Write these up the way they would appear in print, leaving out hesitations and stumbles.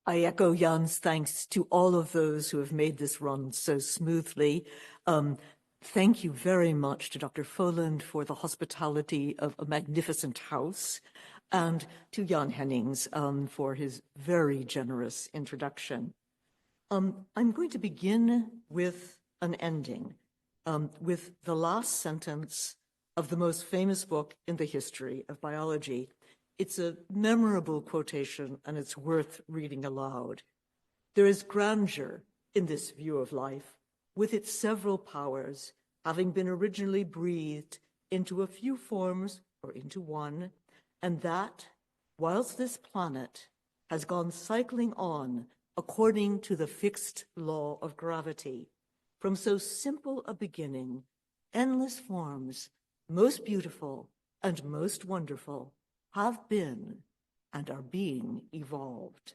I echo Jan's thanks to all of those who have made this run so smoothly. Thank you very much to Dr. Foland for the hospitality of a magnificent house, and to Jan Hennings for his very generous introduction. I'm going to begin with an ending, with the last sentence of the most famous book in the history of biology. It's a memorable quotation, and it's worth reading aloud. There is grandeur in this view of life, with its several powers, having been originally breathed into a few forms or into one, and that, whilst this planet has gone cycling on according to the fixed law of gravity, from so simple a beginning, endless forms, most beautiful and most wonderful, have been and are being evolved.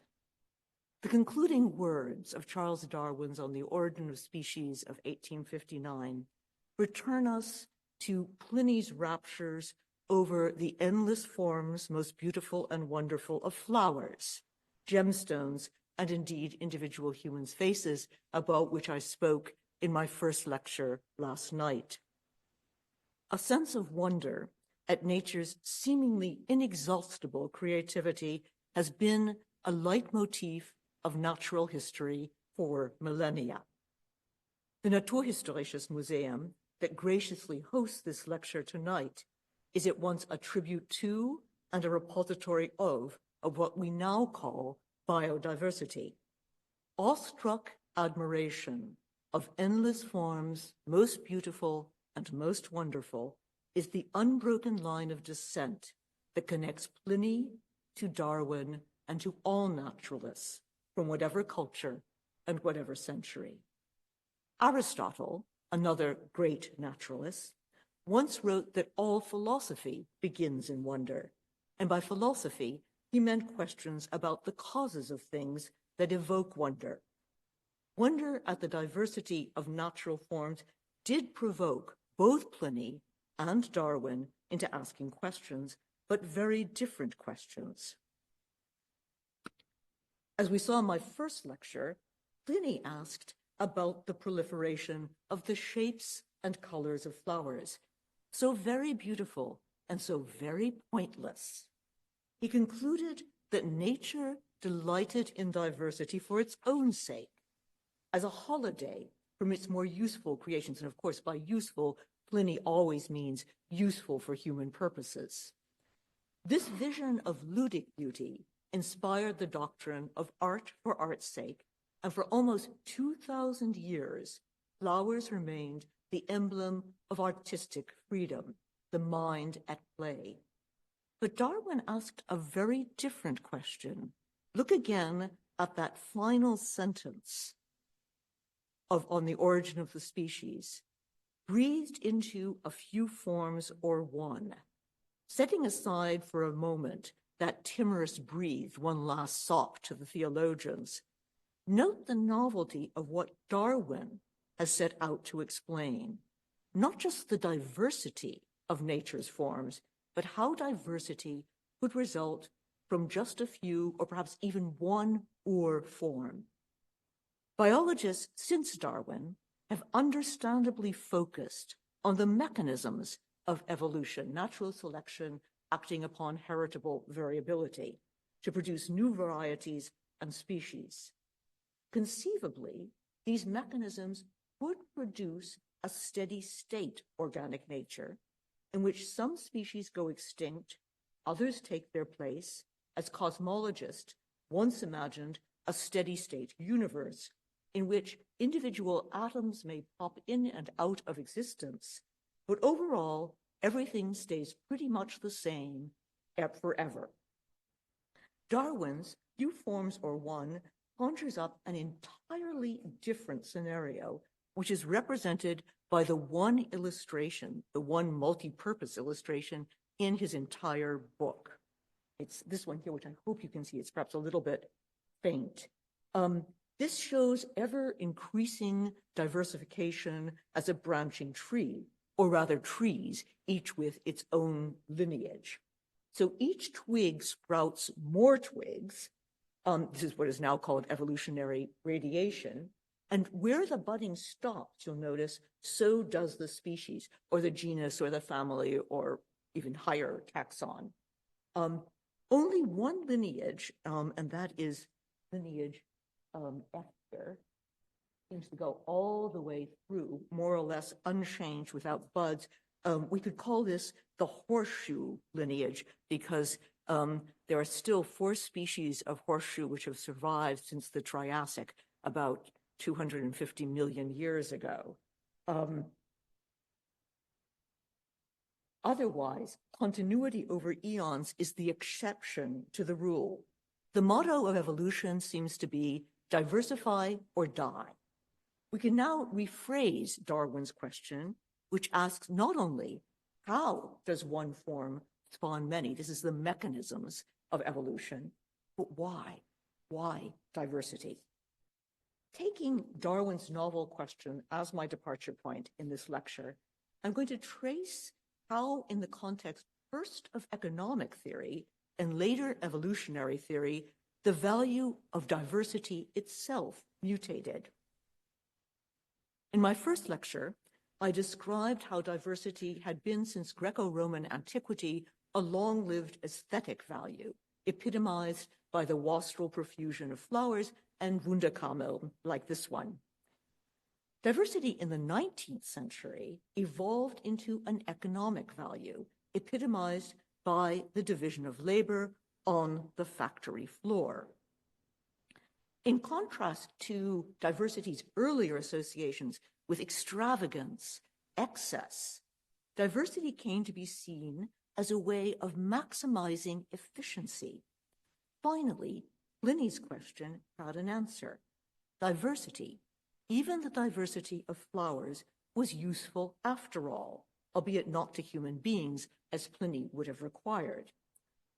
The concluding words of Charles Darwin's On the Origin of Species of 1859 return us to Pliny's raptures over the endless forms, most beautiful and wonderful, of flowers, gemstones, and indeed individual human faces, about which I spoke in my first lecture last night. A sense of wonder at nature's seemingly inexhaustible creativity has been a leitmotif of natural history for millennia. The Naturhistorisches Museum, that graciously hosts this lecture tonight, is at once a tribute to and a repository of what we now call biodiversity. Awestruck admiration of endless forms, most beautiful and most wonderful, is the unbroken line of descent that connects Pliny to Darwin and to all naturalists from whatever culture and whatever century. Aristotle, another great naturalist, once wrote that all philosophy begins in wonder, and by philosophy he meant questions about the causes of things that evoke wonder. Wonder at the diversity of natural forms did provoke both Pliny and Darwin into asking questions, but very different questions. As we saw in my first lecture, Pliny asked about the proliferation of the shapes and colors of flowers, so very beautiful and so very pointless. He concluded that nature delighted in diversity for its own sake, as a holiday from its more useful creations. And of course, by useful, Pliny always means useful for human purposes. This vision of ludic beauty inspired the doctrine of art for art's sake, and for almost 2,000 years, flowers remained the emblem of artistic freedom, the mind at play. But Darwin asked a very different question. Look again at that final sentence On the Origin of the Species, breathed into a few forms or one. Setting aside for a moment that timorous breathe, one last sop to the theologians, note the novelty of what Darwin has set out to explain, not just the diversity of nature's forms, but how diversity could result from just a few, or perhaps even one form. Biologists since Darwin have understandably focused on the mechanisms of evolution, natural selection acting upon heritable variability to produce new varieties and species. Conceivably, these mechanisms would produce a steady state organic nature in which some species go extinct, others take their place, as cosmologists once imagined a steady state universe in which individual atoms may pop in and out of existence, but overall, everything stays pretty much the same forever. Darwin's few forms or one conjures up an entirely different scenario, which is represented by the one illustration, the one multi-purpose illustration in his entire book. It's this one here, which I hope you can see. It's perhaps a little bit faint. This shows ever-increasing diversification as a branching tree, or rather trees, each with its own lineage. So each twig sprouts more twigs, This is what is now called evolutionary radiation. And where the budding stops, you'll notice, so does the species, or the genus, or the family, or even higher taxon. Only one lineage, and that is lineage F here, seems to go all the way through, more or less unchanged without buds. We could call this the horseshoe lineage because there are still 4 species of horseshoe which have survived since the Triassic, about 250 million years ago. Otherwise, continuity over eons is the exception to the rule. The motto of evolution seems to be diversify or die. We can now rephrase Darwin's question, which asks not only how does one form spawn many, this is the mechanisms of evolution, but why? Why diversity? Taking Darwin's novel question as my departure point in this lecture, I'm going to trace how, in the context first of economic theory and later evolutionary theory, the value of diversity itself mutated. In my first lecture, I described how diversity had been since Greco-Roman antiquity a long-lived aesthetic value, epitomized by the wastrel profusion of flowers and Wunderkamel, like this one. Diversity in the 19th century evolved into an economic value, epitomized by the division of labor on the factory floor. In contrast to diversity's earlier associations with extravagance, excess, diversity came to be seen as a way of maximizing efficiency. Finally, Pliny's question had an answer. Diversity, even the diversity of flowers, was useful after all, albeit not to human beings as Pliny would have required.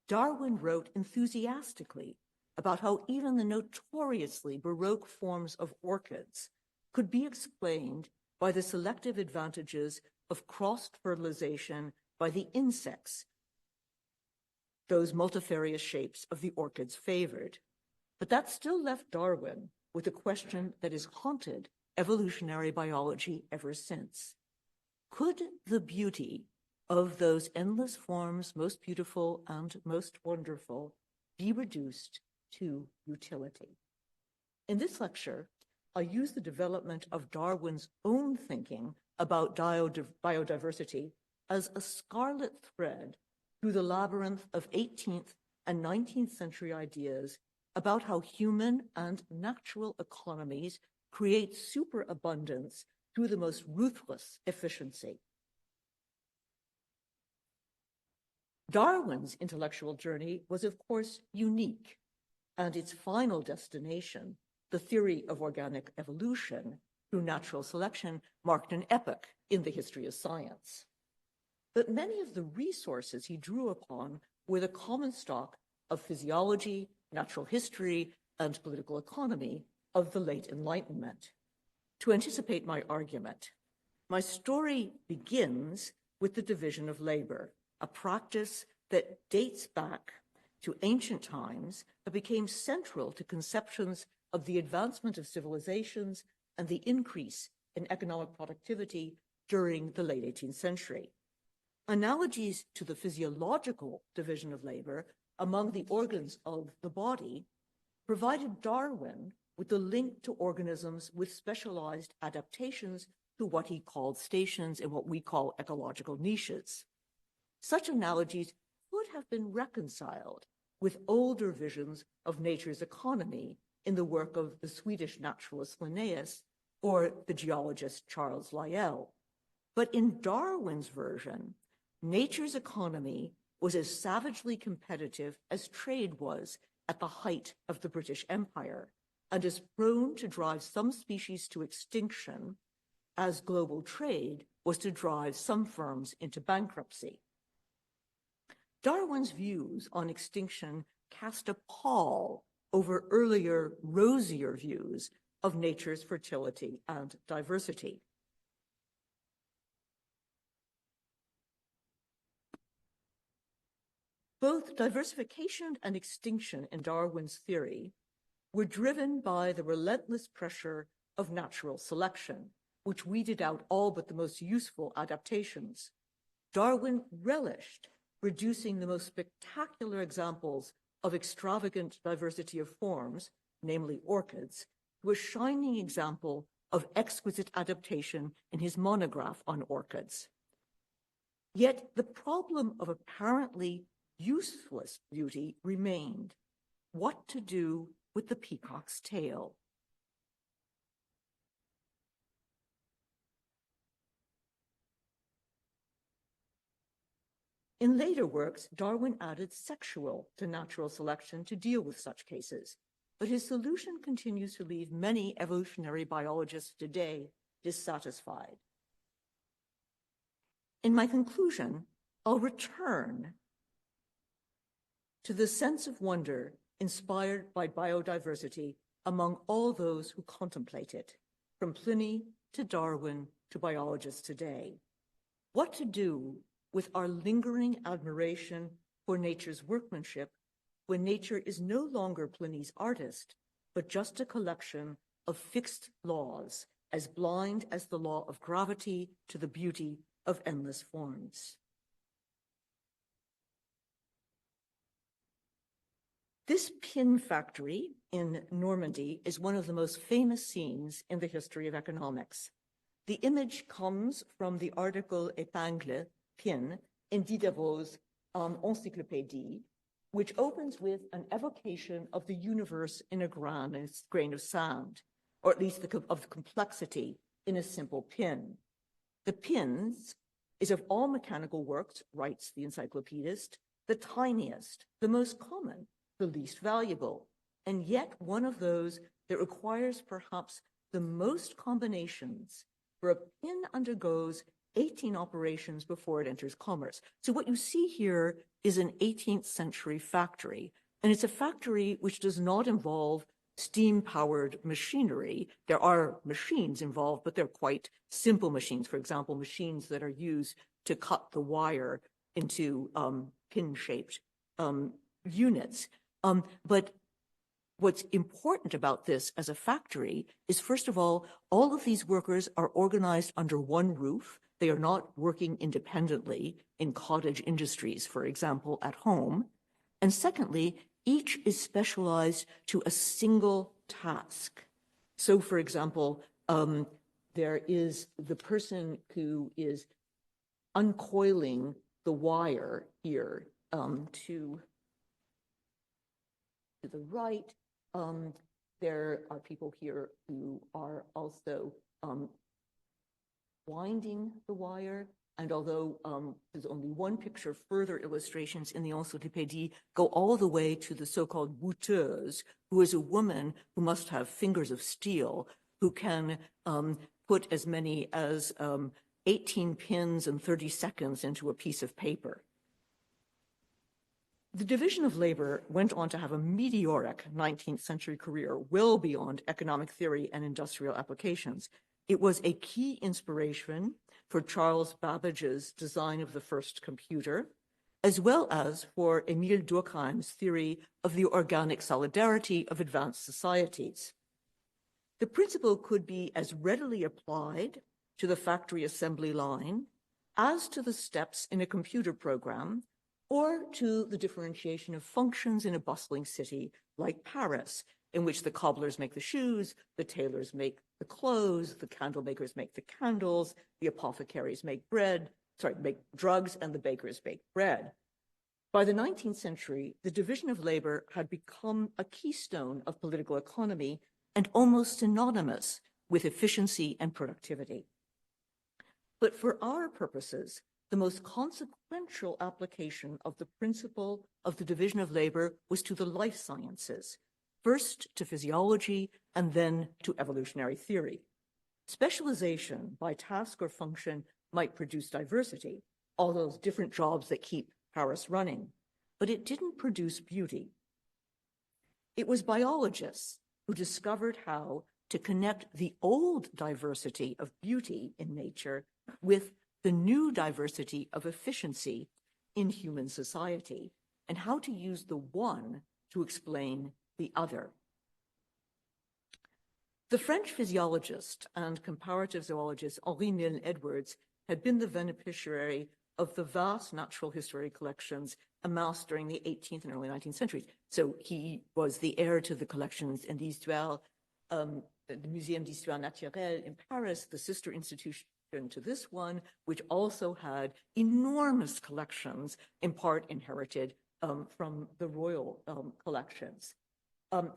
Darwin wrote enthusiastically about how even the notoriously Baroque forms of orchids could be explained by the selective advantages of cross-fertilization by the insects those multifarious shapes of the orchids favored. But that still left Darwin with a question that has haunted evolutionary biology ever since. Could the beauty of those endless forms, most beautiful and most wonderful, be reduced to utility? In this lecture, I use the development of Darwin's own thinking about biodiversity as a scarlet thread through the labyrinth of 18th and 19th century ideas about how human and natural economies create superabundance through the most ruthless efficiency. Darwin's intellectual journey was, of course, unique, and its final destination, the theory of organic evolution through natural selection, marked an epoch in the history of science. But many of the resources he drew upon were the common stock of physiology, natural history, and political economy of the late Enlightenment. To anticipate my argument, my story begins with the division of labor, a practice that dates back to ancient times but became central to conceptions of the advancement of civilizations and the increase in economic productivity during the late 18th century. Analogies to the physiological division of labor among the organs of the body provided Darwin with the link to organisms with specialized adaptations to what he called stations and what we call ecological niches. Such analogies could have been reconciled with older visions of nature's economy in the work of the Swedish naturalist Linnaeus or the geologist Charles Lyell. But in Darwin's version, nature's economy was as savagely competitive as trade was at the height of the British Empire, and as prone to drive some species to extinction as global trade was to drive some firms into bankruptcy. Darwin's views on extinction cast a pall over earlier, rosier views of nature's fertility and diversity. Both diversification and extinction in Darwin's theory were driven by the relentless pressure of natural selection, which weeded out all but the most useful adaptations. Darwin relished reducing the most spectacular examples of extravagant diversity of forms, namely orchids, to a shining example of exquisite adaptation in his monograph on orchids. Yet the problem of apparently useless beauty remained: what to do with the peacock's tail. In later works, Darwin added sexual to natural selection to deal with such cases, but his solution continues to leave many evolutionary biologists today dissatisfied. In my conclusion, I'll return to the sense of wonder inspired by biodiversity among all those who contemplate it, from Pliny to Darwin to biologists today. What to do with our lingering admiration for nature's workmanship when nature is no longer Pliny's artist, but just a collection of fixed laws, as blind as the law of gravity to the beauty of endless forms. This pin factory in Normandy is one of the most famous scenes in the history of economics. The image comes from the article épingle, pin, in Diderot's Encyclopédie, which opens with an evocation of the universe in a grain of sand, or at least of the complexity in a simple pin. The pins is of all mechanical works, writes the encyclopedist, the tiniest, the most common, the least valuable, and yet one of those that requires perhaps the most combinations, for a pin undergoes 18 operations before it enters commerce. So what you see here is an 18th century factory, and it's a factory which does not involve steam-powered machinery. There are machines involved, but they're quite simple machines. For example, machines that are used to cut the wire into pin-shaped units. But what's important about this as a factory is, first of all of these workers are organized under one roof. They are not working independently in cottage industries, for example, at home. And secondly, each is specialized to a single task. So, for example, there is the person who is uncoiling the wire here to the right. There are people here who are also winding the wire. And although there's only one picture, further illustrations in the Encyclopédie go all the way to the so-called bouteuse, who is a woman who must have fingers of steel, who can put as many as 18 pins in 30 seconds into a piece of paper. The division of labor went on to have a meteoric 19th century career well beyond economic theory and industrial applications. It was a key inspiration for Charles Babbage's design of the first computer, as well as for Émile Durkheim's theory of the organic solidarity of advanced societies. The principle could be as readily applied to the factory assembly line as to the steps in a computer program, or to the differentiation of functions in a bustling city like Paris, in which the cobblers make the shoes, the tailors make the clothes, the candle makers make the candles, the apothecaries make drugs, and the bakers bake bread. By the 19th century, the division of labor had become a keystone of political economy and almost synonymous with efficiency and productivity. But for our purposes, the most consequential application of the principle of the division of labor was to the life sciences, first to physiology and then to evolutionary theory. Specialization by task or function might produce diversity, all those different jobs that keep Paris running, but it didn't produce beauty. It was biologists who discovered how to connect the old diversity of beauty in nature with the new diversity of efficiency in human society. and how to use the one to explain the other. The French physiologist and comparative zoologist Henri Milne Edwards had been the beneficiary of the vast natural history collections amassed during the 18th and early 19th centuries. So he was the heir to the collections in the Muséum d'Histoire Naturelle in Paris, the sister institution to this one, which also had enormous collections, in part inherited from the royal collections.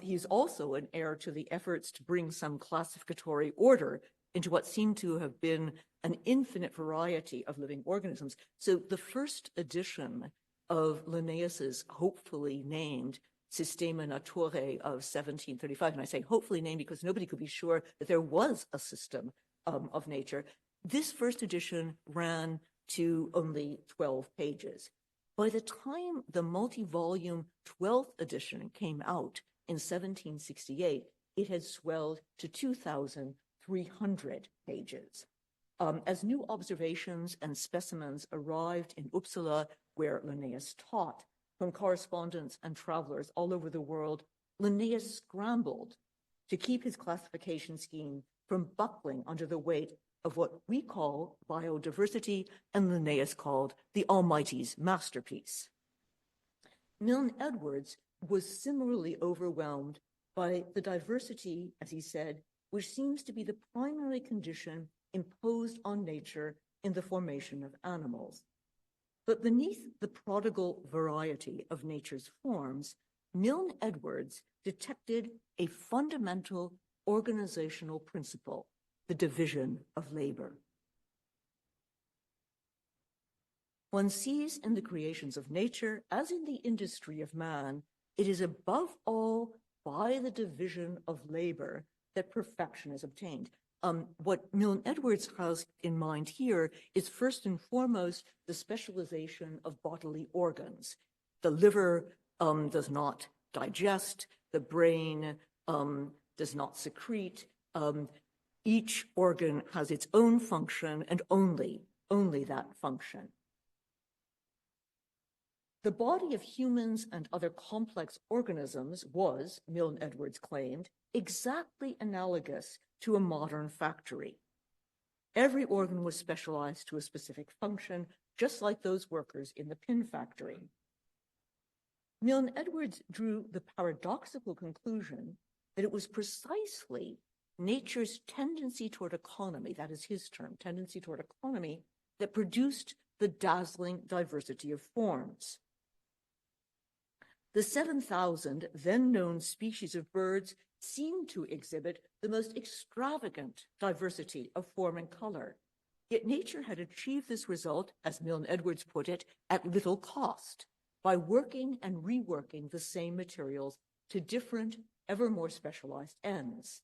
He's also an heir to the efforts to bring some classificatory order into what seemed to have been an infinite variety of living organisms. So the first edition of Linnaeus's hopefully named Systema Naturae of 1735, and I say hopefully named because nobody could be sure that there was a system of nature, this first edition ran to only 12 pages. By the time the multi-volume 12th edition came out in 1768, it had swelled to 2,300 pages. As new observations and specimens arrived in Uppsala, where Linnaeus taught, from correspondents and travelers all over the world, Linnaeus scrambled to keep his classification scheme from buckling under the weight of what we call biodiversity and Linnaeus called the Almighty's masterpiece. Milne Edwards was similarly overwhelmed by the diversity, as he said, which seems to be the primary condition imposed on nature in the formation of animals. But beneath the prodigal variety of nature's forms, Milne Edwards detected a fundamental organizational principle, the division of labor. One sees in the creations of nature, as in the industry of man, it is above all by the division of labor that perfection is obtained. What Milne Edwards has in mind here is first and foremost the specialization of bodily organs. The liver does not digest, the brain does not secrete. Each organ has its own function and only that function. The body of humans and other complex organisms was, Milne Edwards claimed, exactly analogous to a modern factory. Every organ was specialized to a specific function, just like those workers in the pin factory. Milne Edwards drew the paradoxical conclusion that it was precisely nature's tendency toward economy, that is his term, tendency toward economy, that produced the dazzling diversity of forms. The 7,000 then known species of birds seem to exhibit the most extravagant diversity of form and color. Yet nature had achieved this result, as Milne Edwards put it, at little cost, by working and reworking the same materials to different, ever more specialized ends.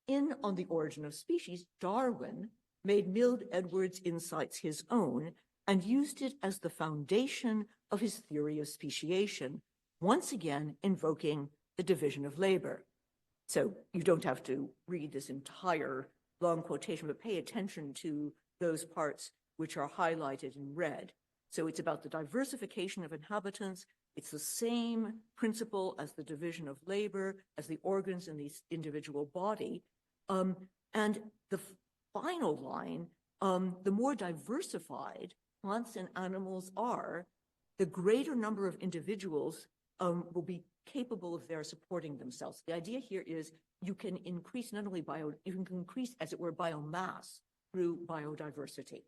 In On the Origin of Species, Darwin made Milne Edwards' insights his own and used it as the foundation of his theory of speciation, once again invoking the division of labor. So you don't have to read this entire long quotation, but pay attention to those parts which are highlighted in red. So it's about the diversification of inhabitants. It's the same principle as the division of labor, as the organs in the individual body. And the final line, the more diversified plants and animals are, the greater number of individuals will be capable of their supporting themselves. The idea here is you can increase not only you can increase, as it were, biomass through biodiversity.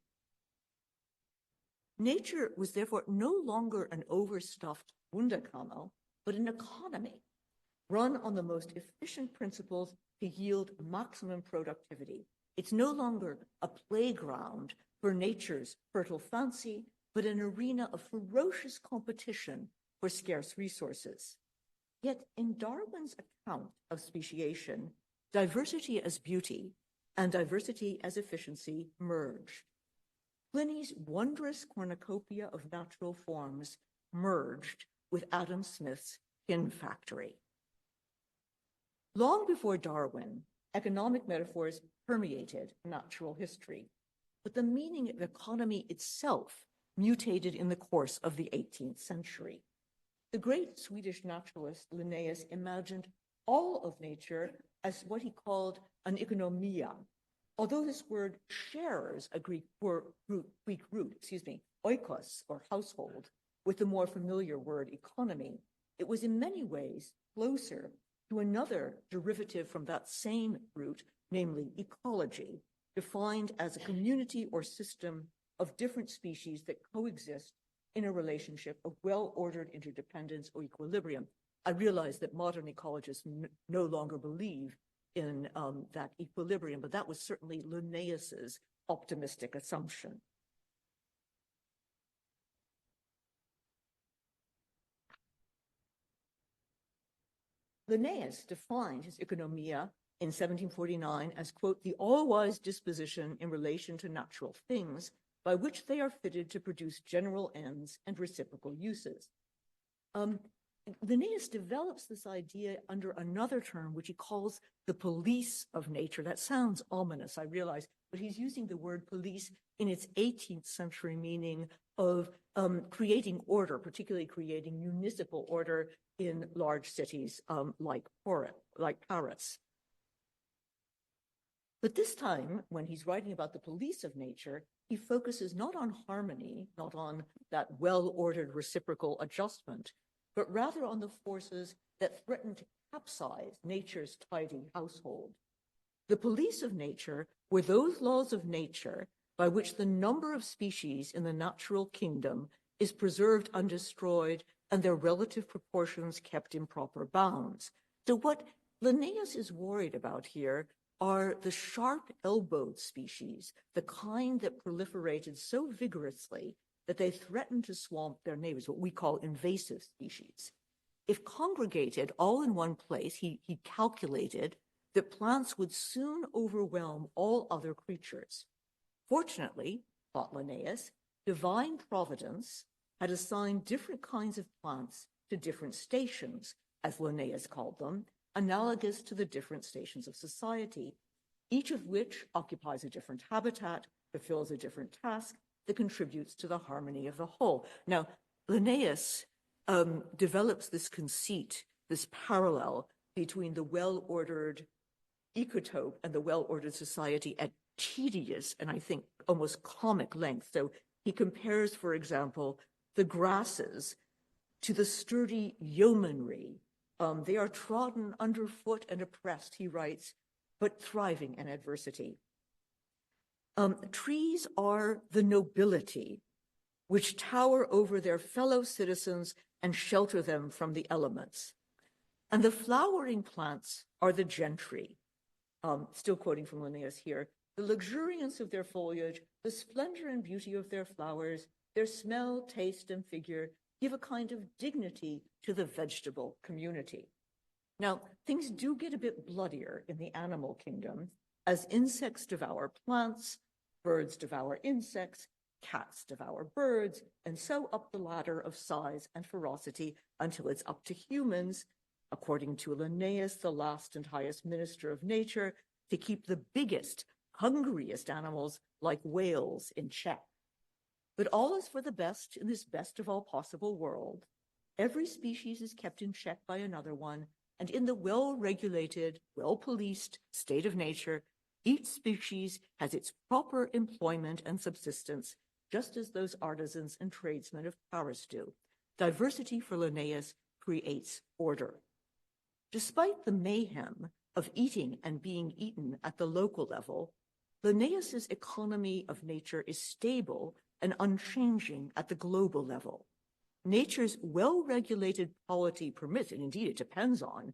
Nature was therefore no longer an overstuffed Wunderkammer, but an economy run on the most efficient principles to yield maximum productivity. It's no longer a playground for nature's fertile fancy, but an arena of ferocious competition for scarce resources. Yet in Darwin's account of speciation, diversity as beauty and diversity as efficiency merged. Pliny's wondrous cornucopia of natural forms merged with Adam Smith's pin factory. Long before Darwin, economic metaphors permeated natural history, but the meaning of economy itself mutated in the course of the 18th century. The great Swedish naturalist Linnaeus imagined all of nature as what he called an oikonomia. Although this word shares a Greek root, oikos, or household, with the more familiar word economy, it was in many ways closer to another derivative from that same root, namely ecology, defined as a community or system of different species that coexist in a relationship of well-ordered interdependence or equilibrium. I realize that modern ecologists no longer believe in that equilibrium, but that was certainly Linnaeus's optimistic assumption. Linnaeus defined his oikonomia in 1749 as, quote, the all-wise disposition in relation to natural things by which they are fitted to produce general ends and reciprocal uses. Linnaeus develops this idea under another term, which he calls the police of nature. That sounds ominous, I realize, but he's using the word police in its 18th century meaning of creating order, particularly creating municipal order in large cities like Paris. But this time, when he's writing about the police of nature, he focuses not on harmony, not on that well-ordered reciprocal adjustment, but rather on the forces that threaten to capsize nature's tidy household. The police of nature were those laws of nature by which the number of species in the natural kingdom is preserved undestroyed and their relative proportions kept in proper bounds. So what Linnaeus is worried about here are the sharp-elbowed species, the kind that proliferated so vigorously that they threaten to swamp their neighbors, what we call invasive species. If congregated all in one place, he calculated that plants would soon overwhelm all other creatures. Fortunately, thought Linnaeus, divine providence had assigned different kinds of plants to different stations, as Linnaeus called them, analogous to the different stations of society, each of which occupies a different habitat, fulfills a different task, that contributes to the harmony of the whole. Now, Linnaeus develops this conceit, this parallel between the well-ordered ecotope and the well-ordered society at tedious and I think almost comic length. So he compares, for example, the grasses to the sturdy yeomanry. They are trodden underfoot and oppressed, he writes, but thriving in adversity. Trees are the nobility which tower over their fellow citizens and shelter them from the elements. And the flowering plants are the gentry, still quoting from Linnaeus here, the luxuriance of their foliage, the splendor and beauty of their flowers, their smell, taste, and figure give a kind of dignity to the vegetable community. Now, things do get a bit bloodier in the animal kingdom as insects devour plants, birds devour insects, cats devour birds, and so up the ladder of size and ferocity until it's up to humans, according to Linnaeus, the last and highest minister of nature, to keep the biggest, hungriest animals like whales in check. But all is for the best in this best of all possible world. Every species is kept in check by another one, and in the well-regulated, well-policed state of nature, each species has its proper employment and subsistence, just as those artisans and tradesmen of Paris do. Diversity for Linnaeus creates order. Despite the mayhem of eating and being eaten at the local level, Linnaeus's economy of nature is stable and unchanging at the global level. Nature's well-regulated polity permits, and indeed it depends on,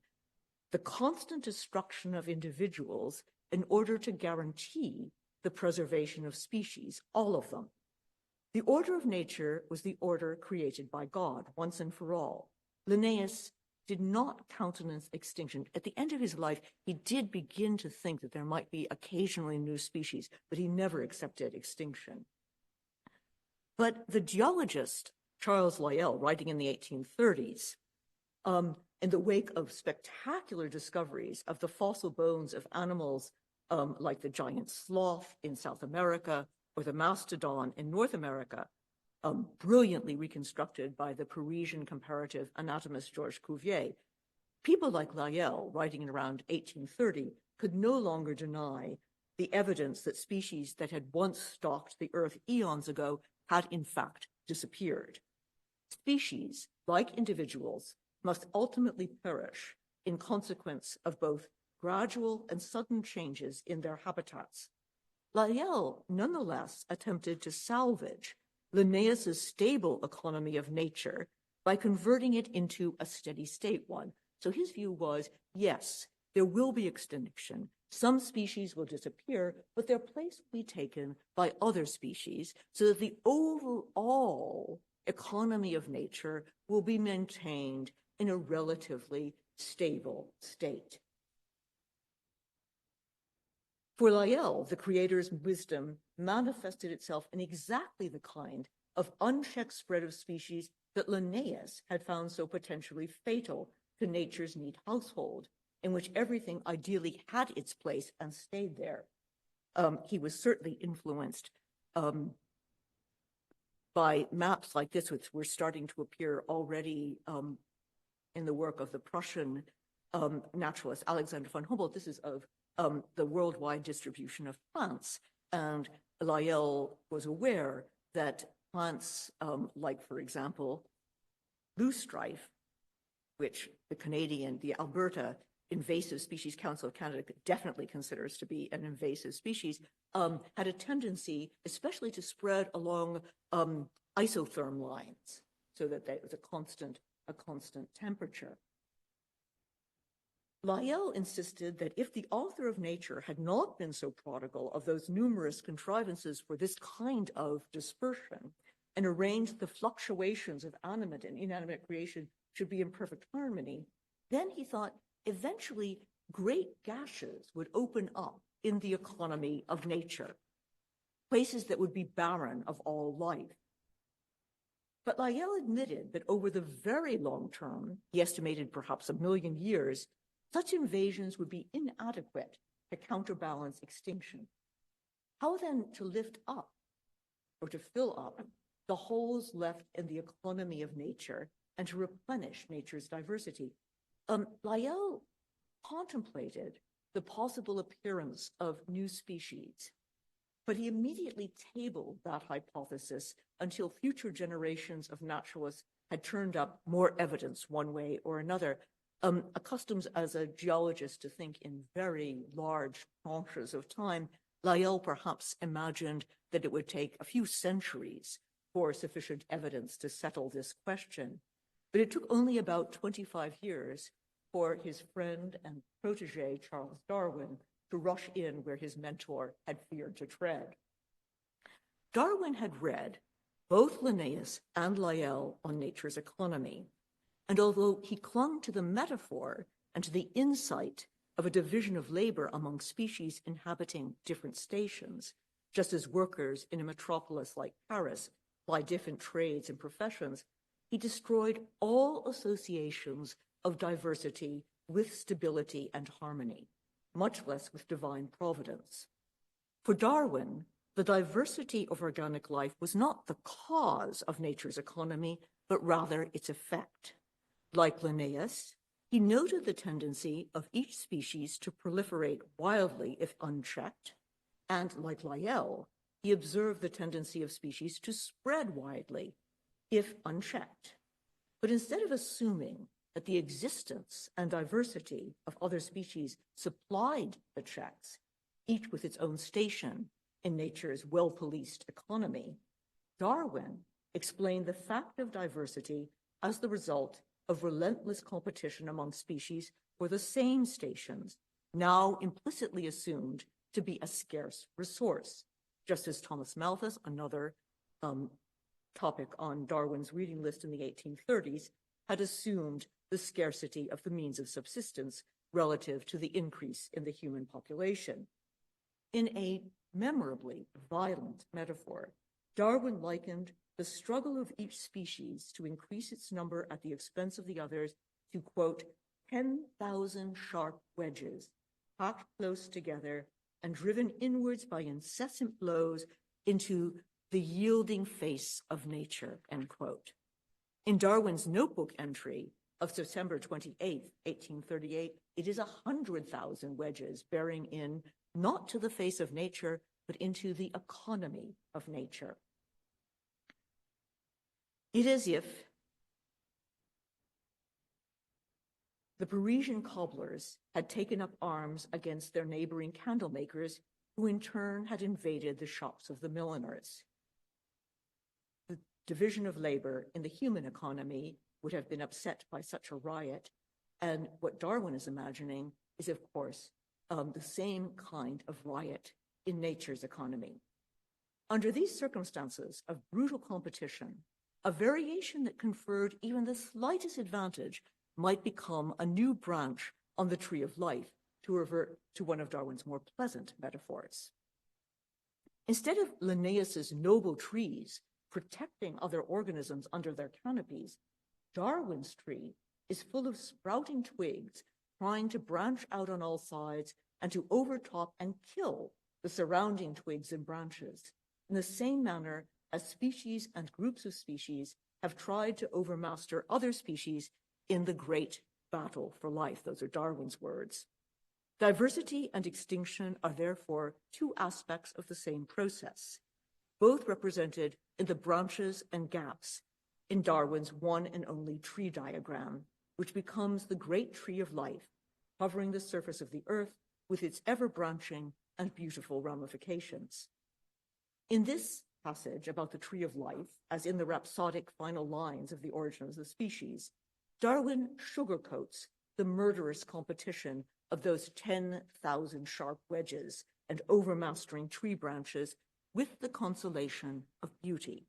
the constant destruction of individuals in order to guarantee the preservation of species, all of them. The order of nature was the order created by God once and for all. Linnaeus did not countenance extinction. At the end of his life, he did begin to think that there might be occasionally new species, but he never accepted extinction. But the geologist Charles Lyell, writing in the 1830s, in the wake of spectacular discoveries of the fossil bones of animals like the giant sloth in South America or the mastodon in North America, brilliantly reconstructed by the Parisian comparative anatomist Georges Cuvier. People like Lyell, writing in around 1830, could no longer deny the evidence that species that had once stalked the Earth eons ago had in fact disappeared. Species, like individuals, must ultimately perish in consequence of both gradual and sudden changes in their habitats. Lyell nonetheless attempted to salvage Linnaeus's stable economy of nature by converting it into a steady state one. So his view was, yes, there will be extinction. Some species will disappear, but their place will be taken by other species so that the overall economy of nature will be maintained in a relatively stable state. For Lyell, the creator's wisdom manifested itself in exactly the kind of unchecked spread of species that Linnaeus had found so potentially fatal to nature's neat household, in which everything ideally had its place and stayed there. He was certainly influenced by maps like this, which were starting to appear already in the work of the Prussian naturalist Alexander von Humboldt. This is of the worldwide distribution of plants. And Lyell was aware that plants like, for example, loosestrife, which the Alberta Invasive Species Council of Canada definitely considers to be an invasive species, had a tendency, especially to spread along isotherm lines, so that there was a constant temperature. Lyell insisted that if the author of nature had not been so prodigal of those numerous contrivances for this kind of dispersion and arranged the fluctuations of animate and inanimate creation should be in perfect harmony, then he thought eventually great gashes would open up in the economy of nature, places that would be barren of all life. But Lyell admitted that over the very long term, he estimated perhaps 1 million years, such invasions would be inadequate to counterbalance extinction. How then to lift up or to fill up the holes left in the economy of nature and to replenish nature's diversity? Lyell contemplated the possible appearance of new species, but he immediately tabled that hypothesis until future generations of naturalists had turned up more evidence one way or another. Accustomed as a geologist to think in very large tranches of time, Lyell perhaps imagined that it would take a few centuries for sufficient evidence to settle this question. But it took only about 25 years for his friend and protege, Charles Darwin, to rush in where his mentor had feared to tread. Darwin had read both Linnaeus and Lyell on nature's economy, and although he clung to the metaphor and to the insight of a division of labor among species inhabiting different stations, just as workers in a metropolis like Paris ply different trades and professions, he destroyed all associations of diversity with stability and harmony, much less with divine providence. For Darwin, the diversity of organic life was not the cause of nature's economy, but rather its effect. Like Linnaeus, he noted the tendency of each species to proliferate wildly if unchecked, and like Lyell, he observed the tendency of species to spread widely if unchecked. But instead of assuming that the existence and diversity of other species supplied the checks, each with its own station in nature's well-policed economy, Darwin explained the fact of diversity as the result of relentless competition among species for the same stations, now implicitly assumed to be a scarce resource, just as Thomas Malthus, another topic on Darwin's reading list in the 1830s, had assumed the scarcity of the means of subsistence relative to the increase in the human population. In a memorably violent metaphor, Darwin likened the struggle of each species to increase its number at the expense of the others to, quote, 10,000 sharp wedges packed close together and driven inwards by incessant blows into the yielding face of nature, end quote. In Darwin's notebook entry of September 28, 1838, it is 100,000 wedges bearing in not to the face of nature, but into the economy of nature. It is as if the Parisian cobblers had taken up arms against their neighboring candle makers, who in turn had invaded the shops of the milliners. The division of labor in the human economy would have been upset by such a riot, and what Darwin is imagining is, of course, the same kind of riot in nature's economy. Under these circumstances of brutal competition, a variation that conferred even the slightest advantage might become a new branch on the tree of life, to revert to one of Darwin's more pleasant metaphors. Instead of Linnaeus's noble trees protecting other organisms under their canopies, Darwin's tree is full of sprouting twigs trying to branch out on all sides and to overtop and kill the surrounding twigs and branches, in the same manner as species and groups of species have tried to overmaster other species in the great battle for life. Those are Darwin's words. Diversity and extinction are therefore two aspects of the same process, both represented in the branches and gaps in Darwin's one and only tree diagram, which becomes the great tree of life, covering the surface of the earth with its ever-branching and beautiful ramifications. In this passage about the tree of life, as in the rhapsodic final lines of The Origin of the Species, Darwin sugarcoats the murderous competition of those 10,000 sharp wedges and overmastering tree branches with the consolation of beauty.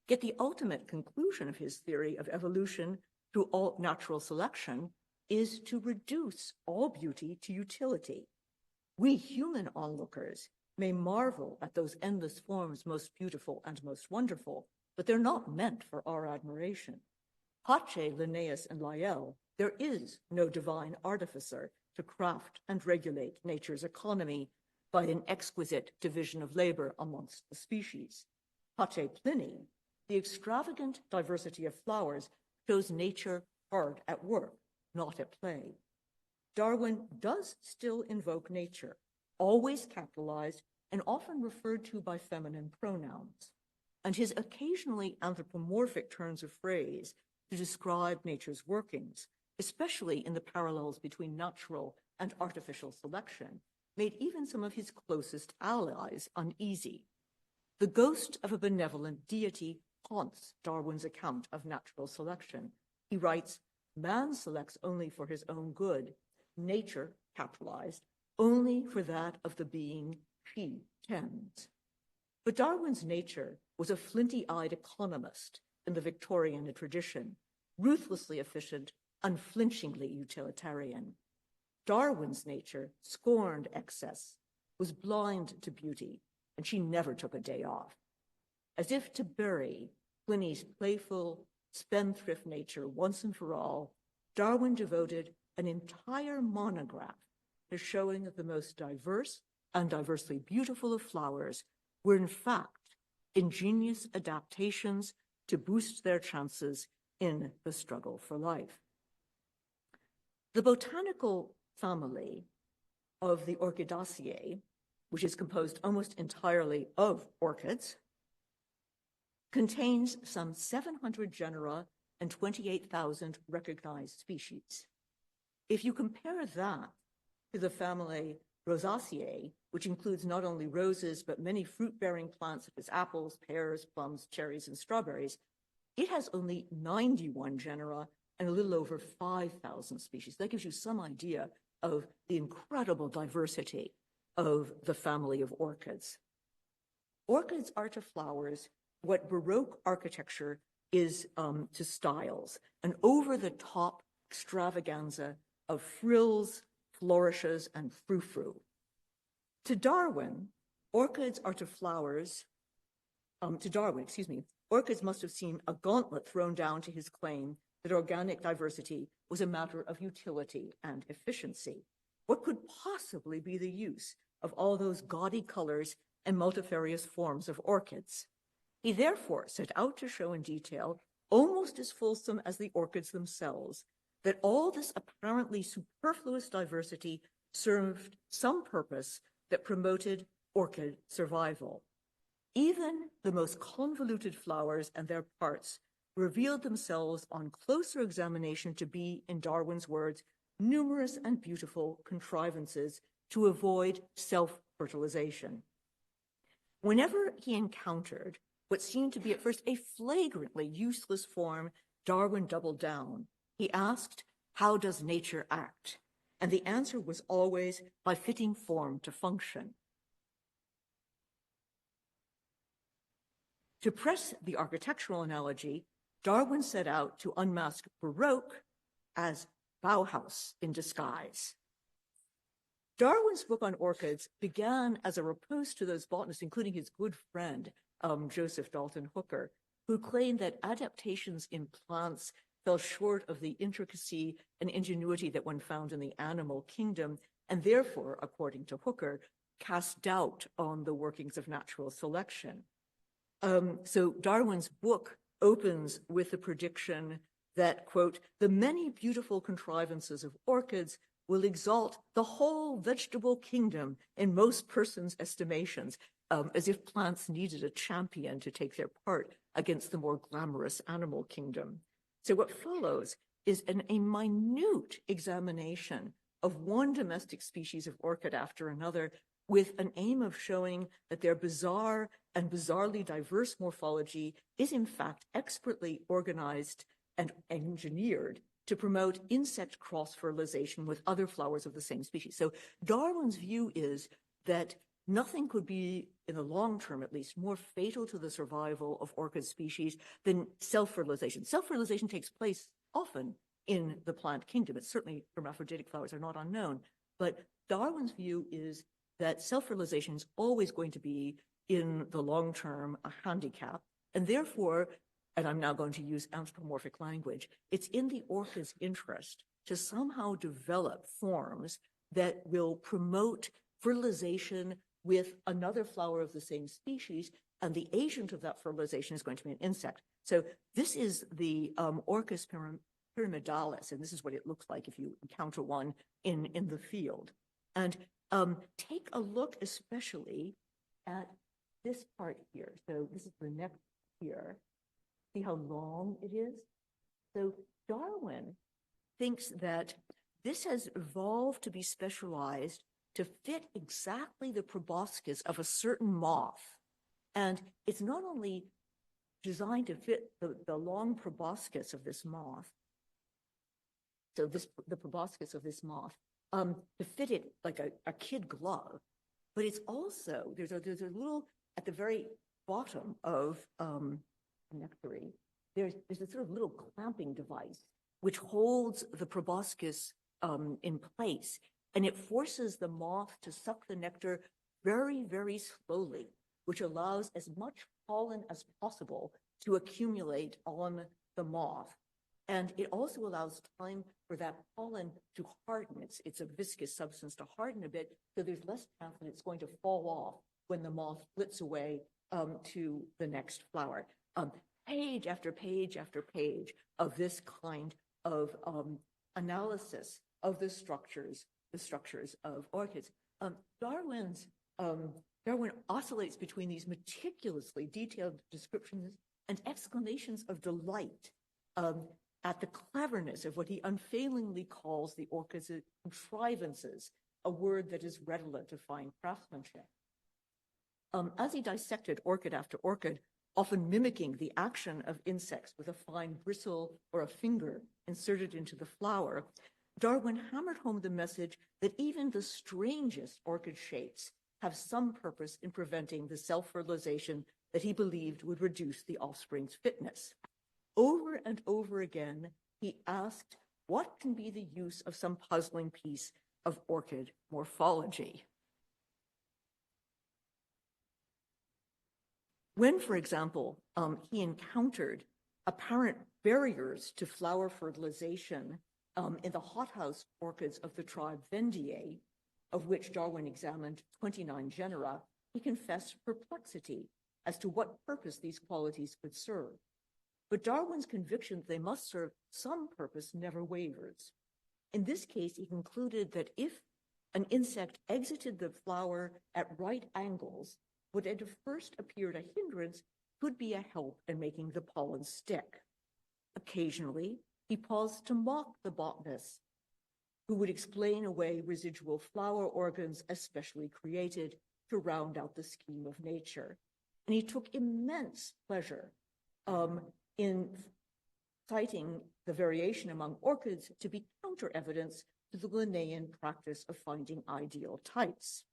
Yet the ultimate conclusion of his theory of evolution through all natural selection is to reduce all beauty to utility. We human onlookers may marvel at those endless forms most beautiful and most wonderful, but they're not meant for our admiration. Pace, Linnaeus, and Lyell, there is no divine artificer to craft and regulate nature's economy by an exquisite division of labor amongst the species. Pace, Pliny, the extravagant diversity of flowers shows nature hard at work, not at play. Darwin does still invoke nature, always capitalized and often referred to by feminine pronouns, and his occasionally anthropomorphic turns of phrase to describe nature's workings, especially in the parallels between natural and artificial selection, made even some of his closest allies uneasy. The ghost of a benevolent deity haunts Darwin's account of natural selection. He writes, "Man selects only for his own good, nature, capitalized, only for that of the being she tends." But Darwin's nature was a flinty-eyed economist in the Victorian tradition, ruthlessly efficient, unflinchingly utilitarian. Darwin's nature scorned excess, was blind to beauty, and she never took a day off. As if to bury Pliny's playful, spendthrift nature once and for all, Darwin devoted an entire monograph to showing that the most diverse and diversely beautiful of flowers were in fact ingenious adaptations to boost their chances in the struggle for life. The botanical family of the Orchidaceae, which is composed almost entirely of orchids, contains some 700 genera and 28,000 recognized species. If you compare that to the family Rosaceae, which includes not only roses, but many fruit-bearing plants such as apples, pears, plums, cherries, and strawberries, it has only 91 genera and a little over 5,000 species. That gives you some idea of the incredible diversity of the family of orchids. Orchids are to flowers what Baroque architecture is to styles, an over-the-top extravaganza of frills, flourishes, and frou-frou. To Darwin, orchids must have seemed a gauntlet thrown down to his claim that organic diversity was a matter of utility and efficiency. What could possibly be the use of all those gaudy colors and multifarious forms of orchids. He therefore set out to show in detail, almost as fulsome as the orchids themselves, that all this apparently superfluous diversity served some purpose that promoted orchid survival. Even the most convoluted flowers and their parts revealed themselves on closer examination to be, in Darwin's words, numerous and beautiful contrivances to avoid self-fertilization. Whenever he encountered what seemed to be at first a flagrantly useless form, Darwin doubled down. He asked, "How does nature act?" And the answer was always by fitting form to function. To press the architectural analogy, Darwin set out to unmask Baroque as Bauhaus in disguise. Darwin's book on orchids began as a riposte to those botanists, including his good friend, Joseph Dalton Hooker, who claimed that adaptations in plants fell short of the intricacy and ingenuity that one found in the animal kingdom, and therefore, according to Hooker, cast doubt on the workings of natural selection. So Darwin's book opens with the prediction that, quote, "the many beautiful contrivances of orchids will exalt the whole vegetable kingdom in most persons' estimations," as if plants needed a champion to take their part against the more glamorous animal kingdom. So what follows is a minute examination of one domestic species of orchid after another, with an aim of showing that their bizarre and bizarrely diverse morphology is in fact expertly organized and engineered to promote insect cross-fertilization with other flowers of the same species. So Darwin's view is that nothing could be, in the long term at least, more fatal to the survival of orchid species than self-fertilization. Self-fertilization takes place often in the plant kingdom. It's certainly hermaphroditic flowers are not unknown, but Darwin's view is that self-fertilization is always going to be, in the long term, a handicap, and therefore, and I'm now going to use anthropomorphic language, it's in the orchid's interest to somehow develop forms that will promote fertilization with another flower of the same species, and the agent of that fertilization is going to be an insect. So this is the Orchis pyramidalis, and this is what it looks like if you encounter one in the field. And take a look especially at this part here. So this is the neck here. See how long it is? So Darwin thinks that this has evolved to be specialized to fit exactly the proboscis of a certain moth. And it's not only designed to fit the long proboscis of this moth, so the proboscis of this moth, to fit it like a kid glove, but it's also, there's a little, at the very bottom of nectary, there's a sort of little clamping device which holds the proboscis in place, and it forces the moth to suck the nectar very, very slowly, which allows as much pollen as possible to accumulate on the moth. And it also allows time for that pollen to harden. It's a viscous substance to harden a bit, so there's less chance that it's going to fall off when the moth flits away to the next flower. Page after page after page of this kind of analysis of the structures of orchids. Darwin oscillates between these meticulously detailed descriptions and exclamations of delight at the cleverness of what he unfailingly calls the orchid's contrivances, a word that is redolent of fine craftsmanship. As he dissected orchid after orchid, often mimicking the action of insects with a fine bristle or a finger inserted into the flower, Darwin hammered home the message that even the strangest orchid shapes have some purpose in preventing the self-fertilization that he believed would reduce the offspring's fitness. Over and over again, he asked, what can be the use of some puzzling piece of orchid morphology? When, for example, he encountered apparent barriers to flower fertilization in the hothouse orchids of the tribe Vendiae, of which Darwin examined 29 genera, he confessed perplexity as to what purpose these qualities could serve. But Darwin's conviction that they must serve some purpose never wavers. In this case, he concluded that if an insect exited the flower at right angles, what had first appeared a hindrance could be a help in making the pollen stick. Occasionally, he paused to mock the botanist, who would explain away residual flower organs especially created to round out the scheme of nature. And he took immense pleasure in citing the variation among orchids to be counter-evidence to the Linnaean practice of finding ideal types.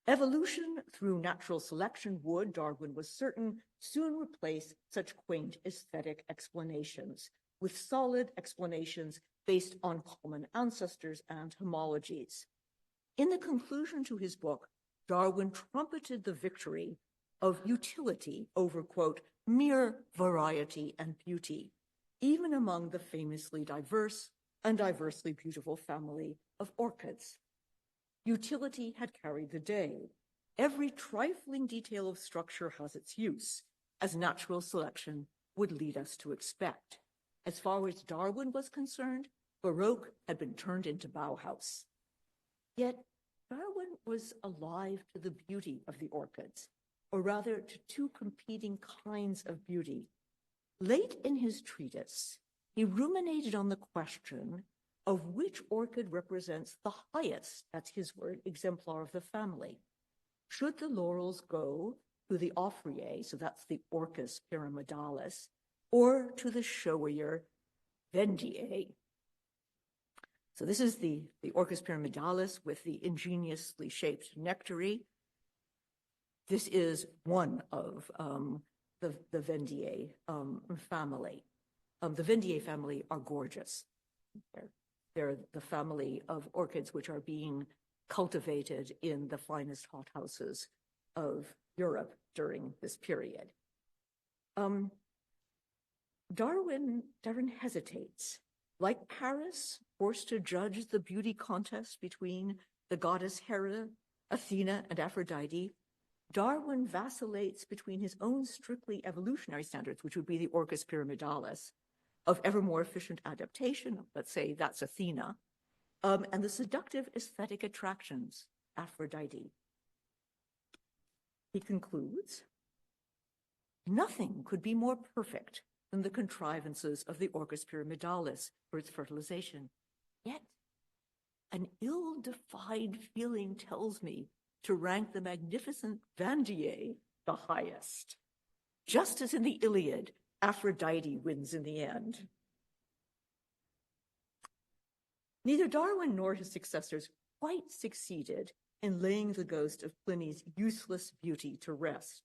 Evolution through natural selection would, Darwin was certain, soon replace such quaint aesthetic explanations with solid explanations based on common ancestors and homologies. In the conclusion to his book, Darwin trumpeted the victory of utility over, quote, mere variety and beauty, even among the famously diverse and diversely beautiful family of orchids. Utility had carried the day. Every trifling detail of structure has its use, as natural selection would lead us to expect. As far as Darwin was concerned, Baroque had been turned into Bauhaus. Yet Darwin was alive to the beauty of the orchids, or rather to two competing kinds of beauty. Late in his treatise, he ruminated on the question of which orchid represents the highest, that's his word, exemplar of the family. Should the laurels go to the Offrier, so that's the Orchis pyramidalis, or to the showier Vendiae? So this is the Orchis pyramidalis with the ingeniously shaped nectary. This is one of the Vendiae family. The Vendiae family are gorgeous. They're the family of orchids which are being cultivated in the finest hothouses of Europe during this period. Darwin hesitates. Like Paris, forced to judge the beauty contest between the goddess Hera, Athena, and Aphrodite, Darwin vacillates between his own strictly evolutionary standards, which would be the Orchis pyramidalis, of ever more efficient adaptation, let's say that's Athena, and the seductive aesthetic attractions, Aphrodite. He concludes, nothing could be more perfect than the contrivances of the Orchis pyramidalis for its fertilization. Yet, an ill-defined feeling tells me to rank the magnificent Vendiae the highest. Just as in the Iliad, Aphrodite wins in the end. Neither Darwin nor his successors quite succeeded in laying the ghost of Pliny's useless beauty to rest.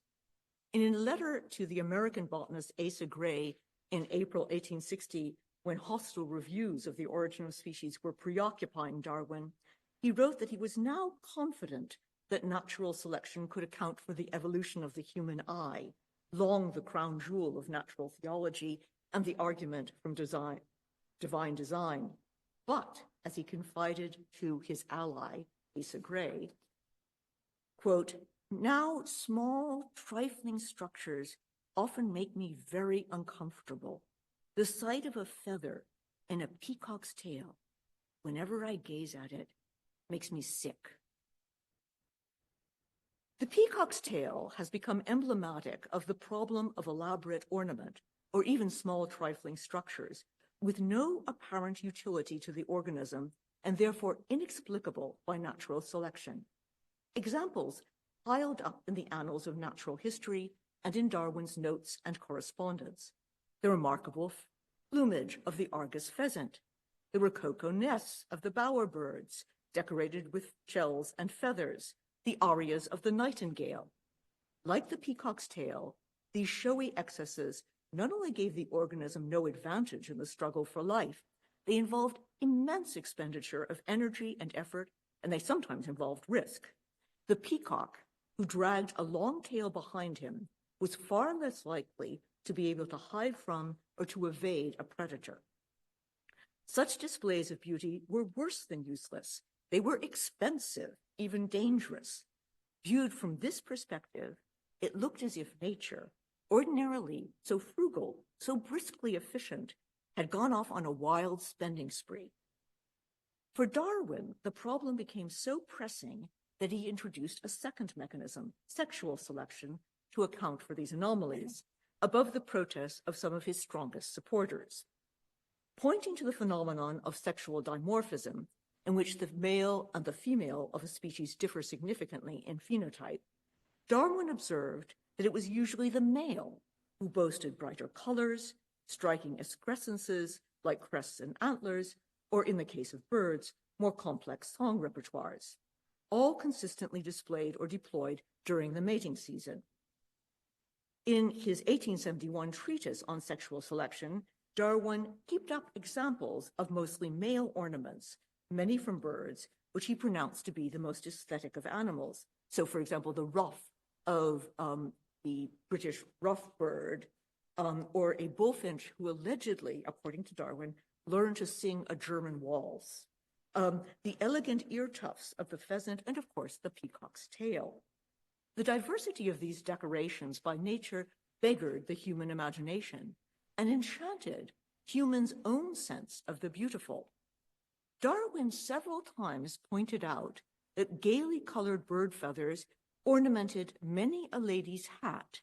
In a letter to the American botanist Asa Gray in April 1860, when hostile reviews of the origin of species were preoccupying Darwin, he wrote that he was now confident that natural selection could account for the evolution of the human eye, long the crown jewel of natural theology and the argument from divine design. But, as he confided to his ally, Asa Gray, quote, now small, trifling structures often make me very uncomfortable. The sight of a feather in a peacock's tail, whenever I gaze at it, makes me sick. The peacock's tail has become emblematic of the problem of elaborate ornament, or even small trifling structures, with no apparent utility to the organism and therefore inexplicable by natural selection. Examples piled up in the annals of natural history and in Darwin's notes and correspondence. The remarkable plumage of the Argus pheasant, the rococo nests of the bowerbirds, decorated with shells and feathers, the arias of the nightingale. Like the peacock's tail, these showy excesses not only gave the organism no advantage in the struggle for life, they involved immense expenditure of energy and effort, and they sometimes involved risk. The peacock, who dragged a long tail behind him, was far less likely to be able to hide from or to evade a predator. Such displays of beauty were worse than useless, They were expensive, even dangerous. Viewed from this perspective, it looked as if nature, ordinarily so frugal, so briskly efficient, had gone off on a wild spending spree. For Darwin, the problem became so pressing that he introduced a second mechanism, sexual selection, to account for these anomalies, above the protests of some of his strongest supporters. Pointing to the phenomenon of sexual dimorphism, in which the male and the female of a species differ significantly in phenotype, Darwin observed that it was usually the male who boasted brighter colors, striking excrescences like crests and antlers, or in the case of birds, more complex song repertoires, all consistently displayed or deployed during the mating season. In his 1871 treatise on sexual selection, Darwin heaped up examples of mostly male ornaments, many from birds, which he pronounced to be the most aesthetic of animals. So, for example, the ruff of the British ruff bird, or a bullfinch who allegedly, according to Darwin, learned to sing a German waltz, the elegant ear tufts of the pheasant, and of course, the peacock's tail. The diversity of these decorations by nature beggared the human imagination and enchanted humans' own sense of the beautiful. Darwin several times pointed out that gaily colored bird feathers ornamented many a lady's hat,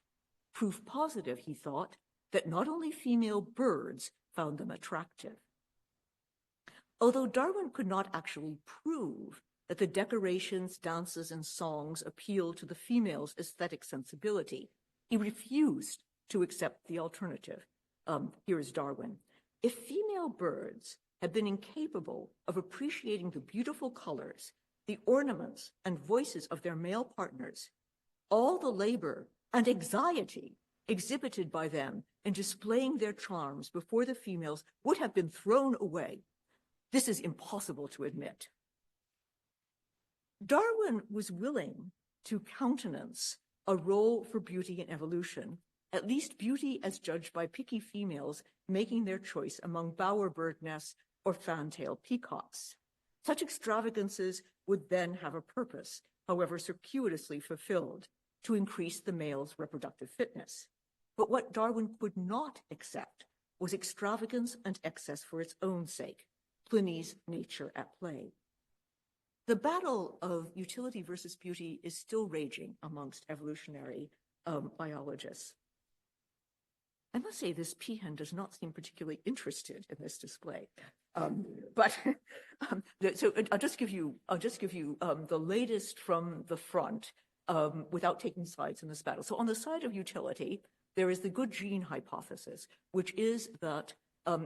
proof positive, he thought, that not only female birds found them attractive. Although Darwin could not actually prove that the decorations, dances, and songs appealed to the female's aesthetic sensibility, he refused to accept the alternative. Here is Darwin. If female birds had been incapable of appreciating the beautiful colors, the ornaments, and voices of their male partners, all the labor and anxiety exhibited by them in displaying their charms before the females would have been thrown away. This is impossible to admit. Darwin was willing to countenance a role for beauty in evolution, at least beauty as judged by picky females making their choice among bowerbird nests or fantail peacocks. Such extravagances would then have a purpose, however circuitously fulfilled, to increase the male's reproductive fitness. But what Darwin could not accept was extravagance and excess for its own sake, Pliny's nature at play. The battle of utility versus beauty is still raging amongst evolutionary biologists. I must say this peahen does not seem particularly interested in this display. So I'll just give you the latest from the front without taking sides in this battle. So on the side of utility, there is the good gene hypothesis, which is that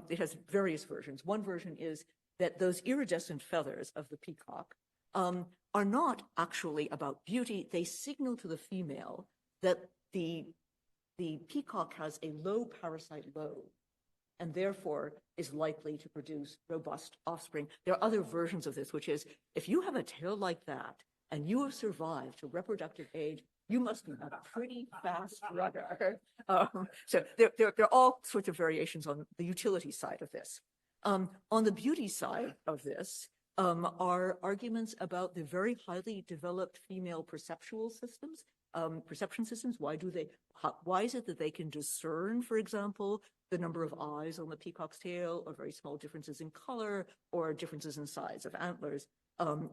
it has various versions. One version is that those iridescent feathers of the peacock are not actually about beauty. They signal to the female that the peacock has a low parasite load and therefore is likely to produce robust offspring. There are other versions of this, which is if you have a tail like that and you have survived to reproductive age, you must be a pretty fast runner. So there are all sorts of variations on the utility side of this. On the beauty side of this are arguments about the very highly developed female perceptual systems, perception systems. Why is it that they can discern, for example, the number of eyes on the peacock's tail, or very small differences in color, or differences in size of antlers,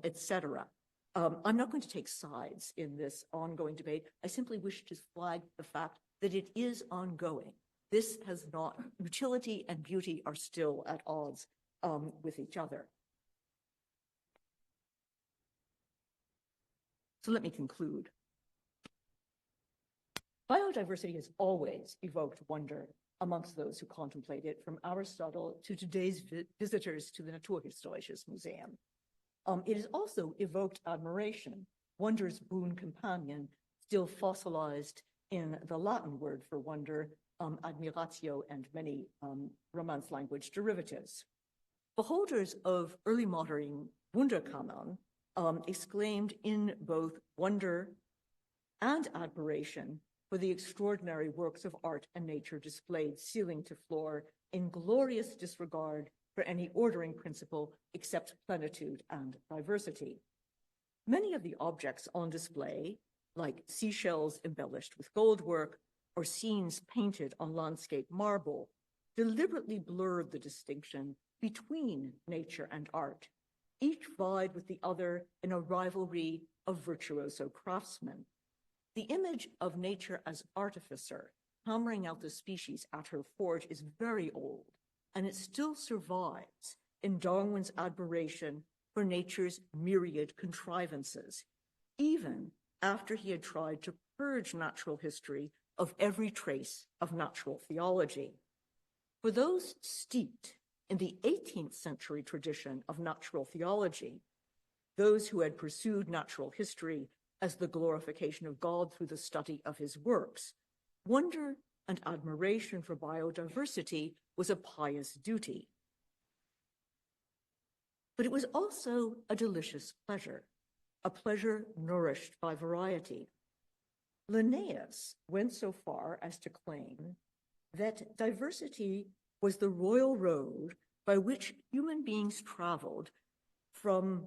etc. I'm not going to take sides in this ongoing debate. I simply wish to flag the fact that it is ongoing. This has not, utility and beauty are still at odds with each other. So let me conclude. Biodiversity has always evoked wonder amongst those who contemplate it, from Aristotle to today's visitors to the Naturhistorisches Museum. It has also evoked admiration, wonder's boon companion, still fossilized in the Latin word for wonder, admiratio, and many Romance language derivatives. Beholders of early modern Wunderkammern exclaimed in both wonder and admiration for the extraordinary works of art and nature displayed ceiling to floor in glorious disregard for any ordering principle except plenitude and diversity. Many of the objects on display, like seashells embellished with goldwork or scenes painted on landscape marble, deliberately blurred the distinction between nature and art. Each vied with the other in a rivalry of virtuoso craftsmen. The image of nature as artificer, hammering out the species at her forge, is very old, and it still survives in Darwin's admiration for nature's myriad contrivances, even after he had tried to purge natural history of every trace of natural theology. For those steeped in the 18th century tradition of natural theology, those who had pursued natural history as the glorification of God through the study of his works, wonder and admiration for biodiversity was a pious duty. But it was also a delicious pleasure, a pleasure nourished by variety. Linnaeus went so far as to claim that diversity was the royal road by which human beings traveled from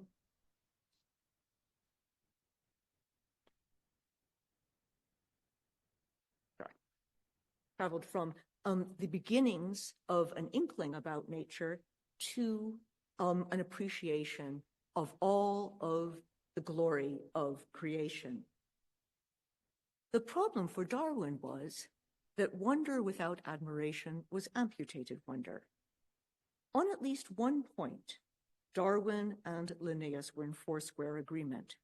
the beginnings of an inkling about nature to an appreciation of all of the glory of creation. The problem for Darwin was that wonder without admiration was amputated wonder. On at least one point, Darwin and Linnaeus were in foursquare agreement.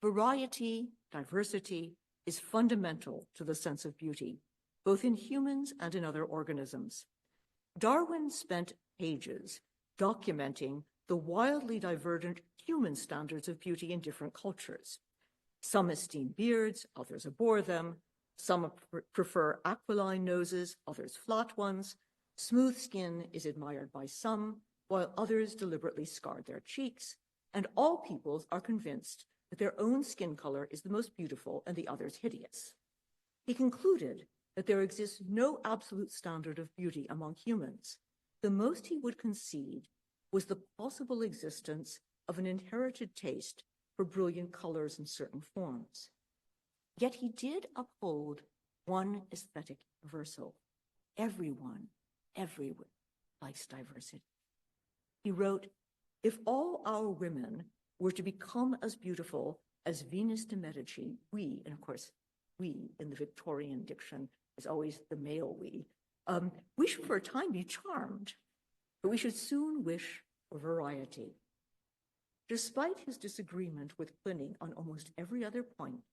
Variety, diversity, is fundamental to the sense of beauty, both in humans and in other organisms. Darwin spent pages documenting the wildly divergent human standards of beauty in different cultures. Some esteem beards, others abhor them. Some prefer aquiline noses, others flat ones. Smooth skin is admired by some, while others deliberately scar their cheeks. And all peoples are convinced that their own skin color is the most beautiful and the others hideous. He concluded that there exists no absolute standard of beauty among humans. The most he would concede was the possible existence of an inherited taste for brilliant colors and certain forms. Yet he did uphold one aesthetic universal. Everyone, everywhere, likes diversity. He wrote, "If all our women were to become as beautiful as Venus de Medici, we," and of course, we in the Victorian diction is always the male we should for a time be charmed, but we should soon wish for variety. Despite his disagreement with Pliny on almost every other point,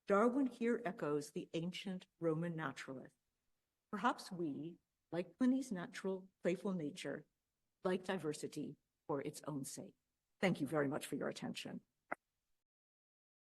Darwin here echoes the ancient Roman naturalist. Perhaps we, like Pliny's natural, playful nature, like diversity for its own sake. Thank you very much for your attention.